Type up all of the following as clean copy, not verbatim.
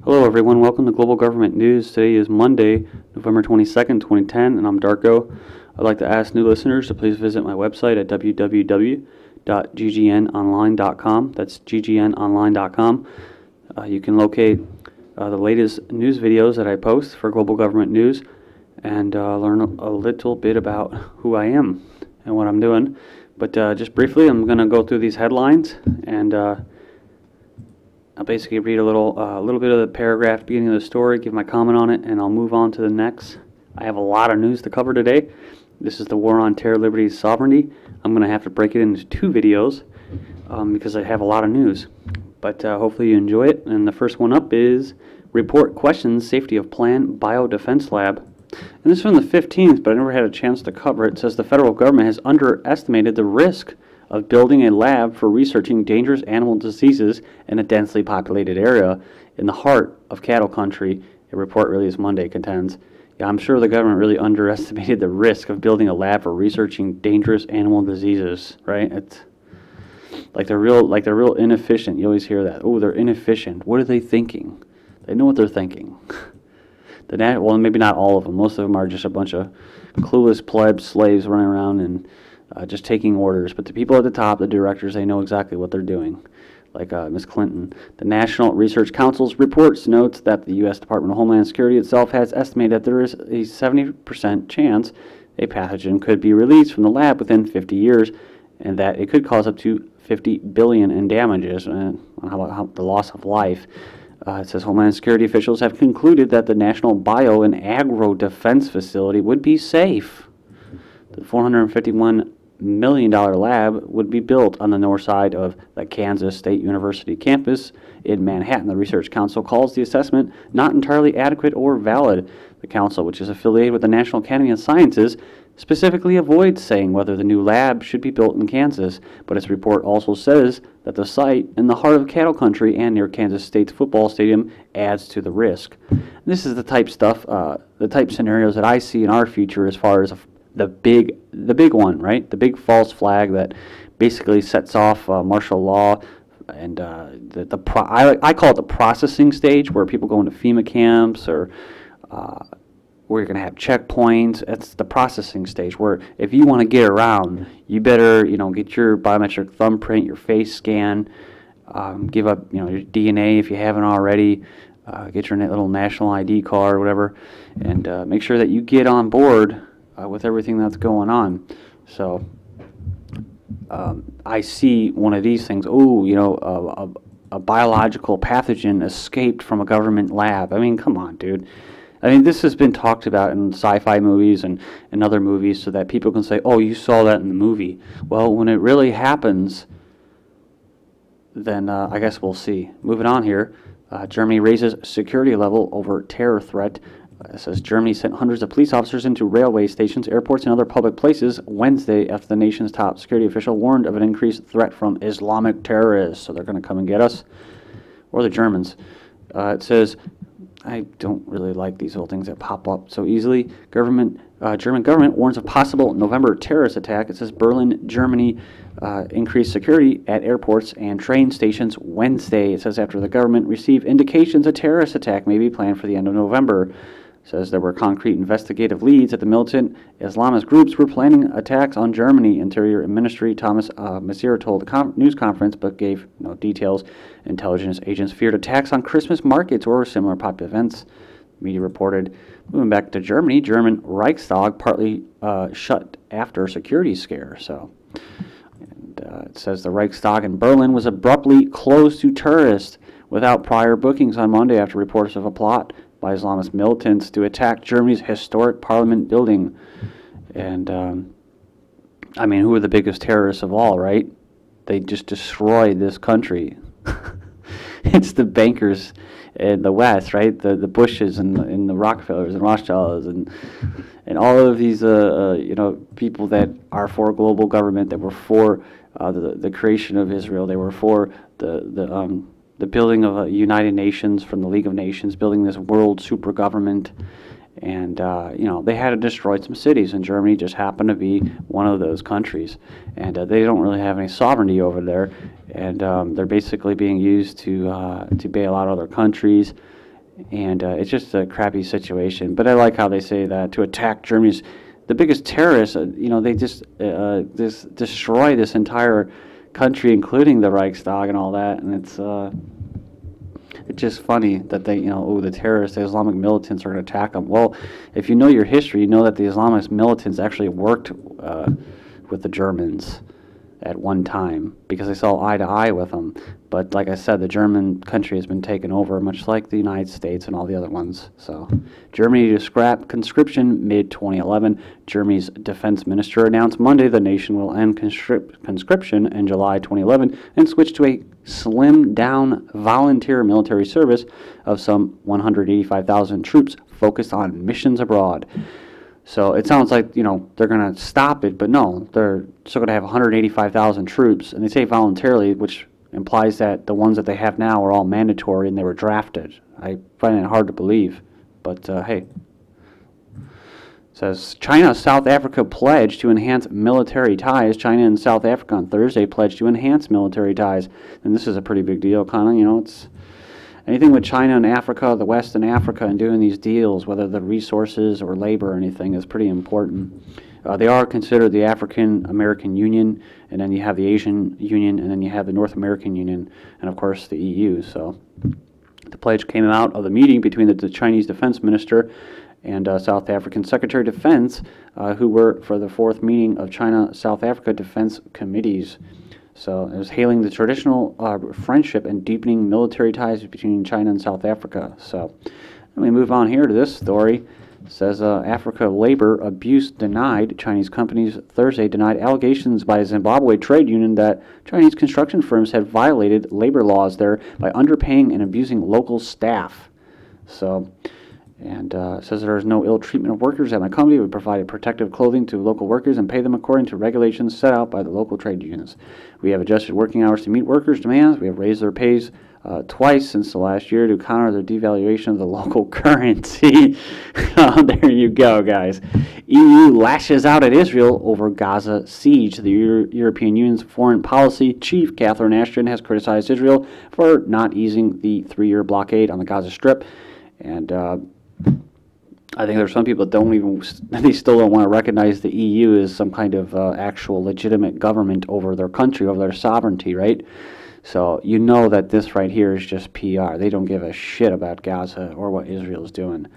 Hello everyone, welcome to Global Government News. Today is Monday, November 22nd, 2010, and I'm Darko. I'd like to ask new listeners to please visit my website at www.ggnonline.com. That's ggnonline.com. You can locate the latest news videos that I post for Global Government News and learn a little bit about who I am and what I'm doing. But just briefly, I'm going to go through these headlines and I'll basically read a little bit of the paragraph beginning of the story, give my comment on it, and I'll move on to the next. I have a lot of news to cover today. This is the war on terror, liberty, sovereignty. I'm going to have to break it into two videos because I have a lot of news. But hopefully you enjoy it. And the first one up is Report Questions Safety of Planned Biodefense Lab. And this is from the 15th, but I never had a chance to cover it. It says the federal government has underestimated the risk of building a lab for researching dangerous animal diseases in a densely populated area in the heart of cattle country. A report released Monday contends. Yeah, I'm sure the government really underestimated the risk of building a lab for researching dangerous animal diseases, right? It's like they're real inefficient. You always hear that. Oh, they're inefficient. What are they thinking? They know what they're thinking. Well, maybe not all of them. Most of them are just a bunch of clueless plebs, slaves running around and just taking orders. But the people at the top, the directors, they know exactly what they're doing, like Ms. Clinton. The National Research Council's reports notes that the U.S. Department of Homeland Security itself has estimated that there is a 70% chance a pathogen could be released from the lab within 50 years, and that it could cause up to $50 billion in damages. How about the loss of life? It says Homeland Security officials have concluded that the National Bio and Agro Defense Facility would be safe. The $451 million lab would be built on the north side of the Kansas State University campus in Manhattan. The Research Council calls the assessment not entirely adequate or valid. The council, which is affiliated with the National Academy of Sciences, specifically avoids saying whether the new lab should be built in Kansas, but its report also says that the site in the heart of cattle country and near Kansas State's football stadium adds to the risk. This is the type scenarios that I see in our future as far as the big one, right? The big false flag that basically sets off martial law, and I call it the processing stage, where people go into FEMA camps or where you're going to have checkpoints. It's the processing stage where if you want to get around, you better get your biometric thumbprint, your face scan, give up your DNA if you haven't already, get your little national ID card or whatever, and make sure that you get on board with everything that's going on. So I see one of these things. Oh, a biological pathogen escaped from a government lab. I mean, come on, dude. I mean, this has been talked about in sci-fi movies and other movies so that people can say, oh, you saw that in the movie. Well, when it really happens, then I guess we'll see. Moving on here, Germany raises security level over terror threat. It says Germany sent hundreds of police officers into railway stations, airports, and other public places Wednesday after the nation's top security official warned of an increased threat from Islamic terrorists. So they're going to come and get us, or the Germans. It says, I don't really like these little things that pop up so easily. German government warns of possible November terrorist attack. It says Berlin, Germany increased security at airports and train stations Wednesday. It says after the government received indications a terrorist attack may be planned for the end of November. It says there were concrete investigative leads that the militant Islamist groups were planning attacks on Germany. Interior Ministry Thomas Maier told a news conference but gave no details. Intelligence agents feared attacks on Christmas markets or similar popular events, media reported. Moving back to Germany, German Reichstag partly shut after security scare. So, it says the Reichstag in Berlin was abruptly closed to tourists without prior bookings on Monday after reports of a plot by Islamist militants to attack Germany's historic parliament building. And, I mean, who are the biggest terrorists of all, right? They just destroyed this country. It's the bankers in the West, right? The Bushes and the Rockefellers and Rothschilds and all of these people that are for global government, that were for the creation of Israel. They were for the building of a United Nations from the League of Nations, building this world super government. And, they had to destroy some cities, and Germany just happened to be one of those countries. And they don't really have any sovereignty over there, and they're basically being used to bail out other countries. and it's just a crappy situation. But I like how they say that to attack Germany's the biggest terrorists. They just destroy this entire country, including the Reichstag and all that, and it's just funny that they, the terrorists, the Islamic militants are going to attack them. Well, if you know your history, you know that the Islamic militants actually worked with the Germans at one time because they saw eye to eye with them. But like I said, the German country has been taken over, much like the United States and all the other ones. So, Germany to scrap conscription mid-2011. Germany's defense minister announced Monday the nation will end conscription in July 2011 and switch to a slimmed-down volunteer military service of some 185,000 troops focused on missions abroad. So it sounds like, they're going to stop it, but no, they're still going to have 185,000 troops. And they say voluntarily, which implies that the ones that they have now are all mandatory and they were drafted. I find it hard to believe, but hey. It says, China, South Africa pledge to enhance military ties. China and South Africa on Thursday pledged to enhance military ties. And this is a pretty big deal, kind of, it's anything with China and Africa, the West and Africa, and doing these deals, whether the resources or labor or anything, is pretty important. They are considered the African American Union, and then you have the Asian Union, and then you have the North American Union, and of course the EU. So the pledge came out of the meeting between the Chinese defense minister and South African Secretary of Defense, who were for the fourth meeting of China-South Africa Defense Committees. So it was hailing the traditional friendship and deepening military ties between China and South Africa. So let me move on here to this story. It says Africa labor abuse denied. Chinese companies Thursday denied allegations by a Zimbabwe trade union that Chinese construction firms had violated labor laws there by underpaying and abusing local staff. So, and it says there is no ill treatment of workers at my company. We provided protective clothing to local workers and pay them according to regulations set out by the local trade unions. We have adjusted working hours to meet workers' demands. We have raised their pays twice since the last year to counter the devaluation of the local currency. There you go, guys. EU lashes out at Israel over Gaza siege. The European Union's foreign policy chief, Catherine Ashton, has criticized Israel for not easing the 3-year blockade on the Gaza Strip. And I think there's some people that they still don't want to recognize the EU as some kind of actual legitimate government over their country, over their sovereignty, right? So you know that this right here is just PR. They don't give a shit about Gaza or what Israel's doing.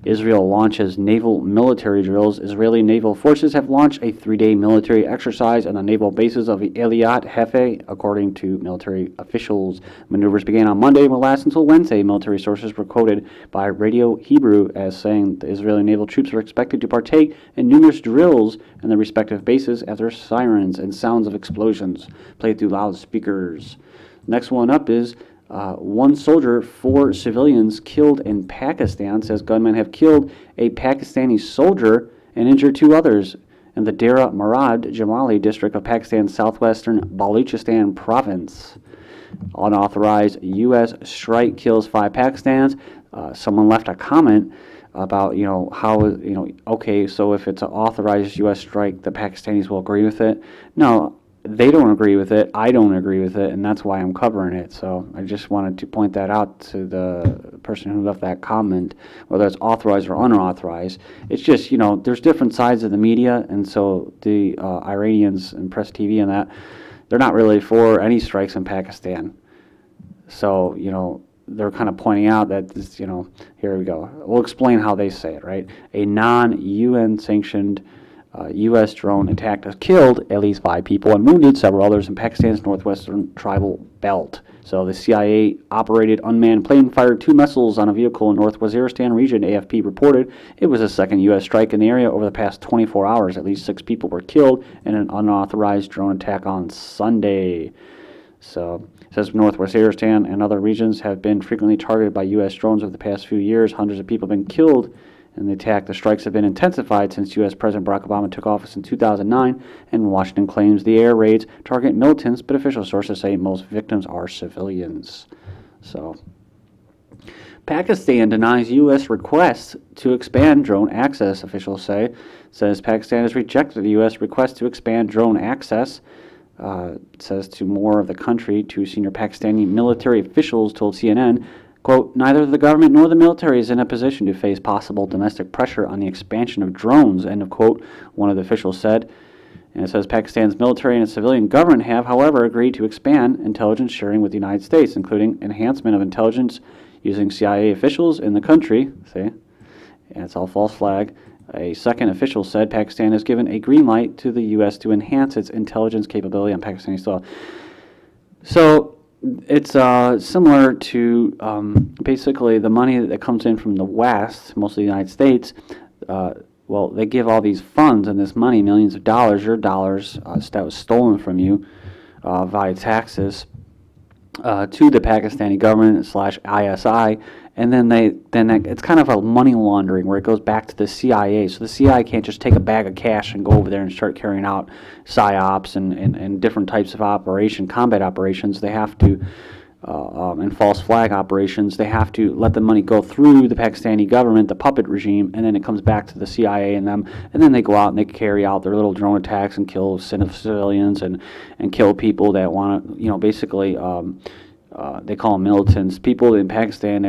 Israel launches naval military drills. Israeli naval forces have launched a 3-day military exercise on the naval bases of Eilat Hefe, according to military officials. Maneuvers began on Monday and will last until Wednesday. Military sources were quoted by Radio Hebrew as saying the Israeli naval troops are expected to partake in numerous drills in their respective bases after sirens and sounds of explosions played through loudspeakers. Next one up is 1 soldier, 4 civilians killed in Pakistan. Says gunmen have killed a Pakistani soldier and injured 2 others in the Dera Murad Jamali district of Pakistan's southwestern Balochistan province. Unauthorized U.S. strike kills 5 Pakistanis. Someone left a comment about, how, okay, so if it's an authorized U.S. strike, the Pakistanis will agree with it. No, they don't agree with it. I don't agree with it, and that's why I'm covering it. So I just wanted to point that out to the person who left that comment, whether it's authorized or unauthorized. It's just, there's different sides of the media, and so the Iranians and Press TV and that, they're not really for any strikes in Pakistan. So, they're kind of pointing out that, this, here we go. We'll explain how they say it, right? A non-UN sanctioned U.S. drone attack has killed at least 5 people and wounded several others in Pakistan's northwestern tribal belt. So the CIA-operated unmanned plane fired 2 missiles on a vehicle in North Waziristan region. AFP reported it was a second U.S. strike in the area over the past 24 hours. At least 6 people were killed in an unauthorized drone attack on Sunday. So it says North Waziristan and other regions have been frequently targeted by U.S. drones over the past few years. Hundreds of people have been killed in the attack. The strikes have been intensified since U.S. President Barack Obama took office in 2009, and Washington claims the air raids target militants, but official sources say most victims are civilians. So, Pakistan denies U.S. requests to expand drone access, officials say. It says Pakistan has rejected the U.S. request to expand drone access. It says to more of the country. 2 senior Pakistani military officials told CNN Quote, neither the government nor the military is in a position to face possible domestic pressure on the expansion of drones, end of quote, one of the officials said. And it says Pakistan's military and its civilian government have, however, agreed to expand intelligence sharing with the United States, including enhancement of intelligence using CIA officials in the country. See? And it's all false flag. A second official said Pakistan has given a green light to the U.S. to enhance its intelligence capability on Pakistani soil. So it's similar to basically the money that comes in from the West, mostly the United States. Well, they give all these funds and this money, millions of dollars, your dollars, that was stolen from you via taxes, to the Pakistani government / ISI, and then it's kind of a money laundering where it goes back to the CIA. So the CIA can't just take a bag of cash and go over there and start carrying out psyops and different types of combat operations. They have to, and false flag operations, they have to let the money go through the Pakistani government, the puppet regime, and then it comes back to the CIA and them, and then they go out and they carry out their little drone attacks and kill civilians and kill people that want to, basically, they call them militants. People in Pakistan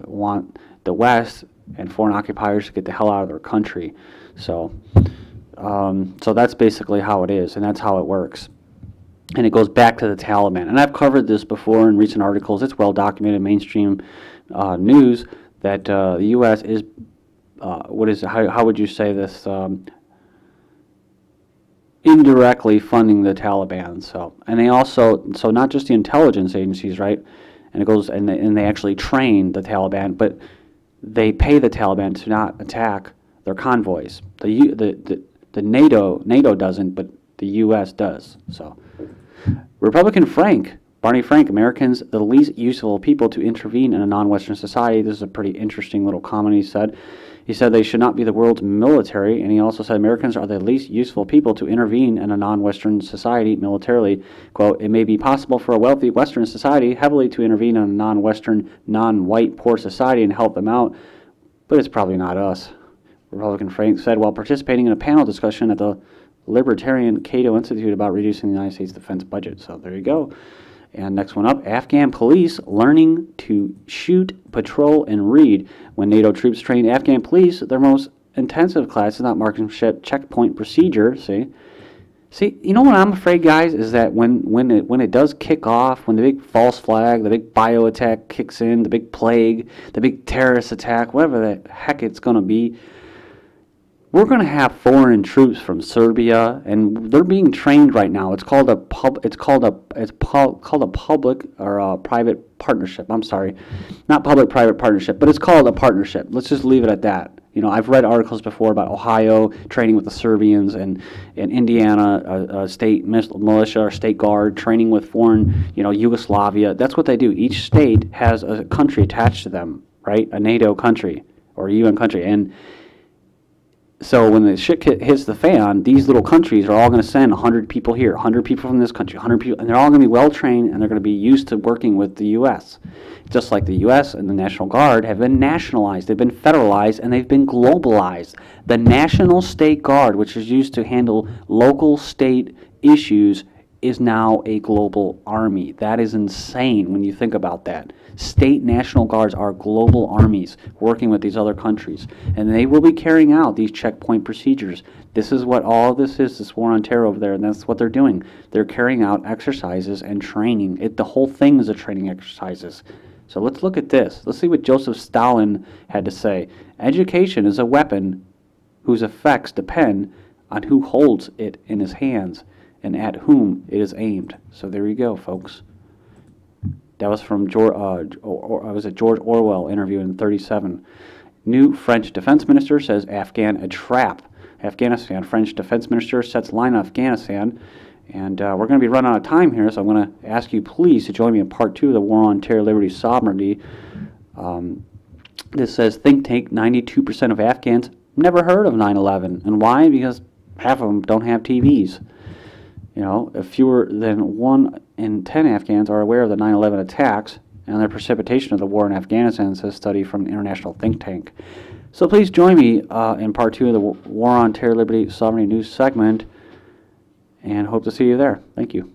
want the West and foreign occupiers to get the hell out of their country. So that's basically how it is, and that's how it works. And it goes back to the Taliban. And I've covered this before in recent articles. It's well documented mainstream news that the U.S. is, how would you say this, indirectly funding the Taliban. So, and they also, not just the intelligence agencies, right? And it goes, and they actually train the Taliban, but they pay the Taliban to not attack their convoys. The NATO doesn't, but the U.S. does. So, Republican Barney Frank, Americans, the least useful people to intervene in a non-Western society. This is a pretty interesting little comment he said. He said they should not be the world's military, and he also said Americans are the least useful people to intervene in a non-Western society militarily. Quote, it may be possible for a wealthy Western society heavily to intervene in a non-Western, non-white, poor society and help them out, but it's probably not us. Republican Frank said while participating in a panel discussion at the Libertarian Cato Institute about reducing the United States defense budget. So there you go. And next one up, Afghan police learning to shoot, patrol, and read. When NATO troops train Afghan police, their most intensive class is not marksmanship, checkpoint procedure. See, you know what I'm afraid, guys, is that when it does kick off, when the big false flag, the big bio attack kicks in, the big plague, the big terrorist attack, whatever the heck it's going to be, we're going to have foreign troops from Serbia, and they're being trained right now. It's called a public or a private partnership. I'm sorry, not public-private partnership, but it's called a partnership. Let's just leave it at that. I've read articles before about Ohio training with the Serbians, and Indiana, a state militia or state guard training with foreign, Yugoslavia. That's what they do. Each state has a country attached to them, right? A NATO country or a UN country, and so when the shit hits the fan, these little countries are all going to send 100 people here, 100 people from this country, 100 people, and they're all going to be well trained, and they're going to be used to working with the U.S. Just like the U.S. and the National Guard have been nationalized, they've been federalized, and they've been globalized. The National State Guard, which is used to handle local state issues, is now a global army. That is insane when you think about that. State National Guards are global armies working with these other countries, and they will be carrying out these checkpoint procedures. This is what all of this is, this war on terror over there, and that's what they're doing. They're carrying out exercises and training. The whole thing is a training exercises. So let's look at this. Let's see what Joseph Stalin had to say. Education is a weapon whose effects depend on who holds it in his hands and at whom it is aimed. So there you go, folks. That was from George Orwell interview in 1937. New French defense minister says Afghan a trap. Afghanistan, French defense minister sets line on Afghanistan. And we're going to be running out of time here, so I'm going to ask you please to join me in part 2 of the War on Terror, Liberty, Sovereignty. This says think tank 92% of Afghans never heard of 9/11. And why? Because half of them don't have TVs. Fewer than 1 in 10 Afghans are aware of the 9/11 attacks and their precipitation of the war in Afghanistan, says a study from an international think tank. So please join me in part 2 of the War on Terror, Liberty, Sovereignty news segment, and hope to see you there. Thank you.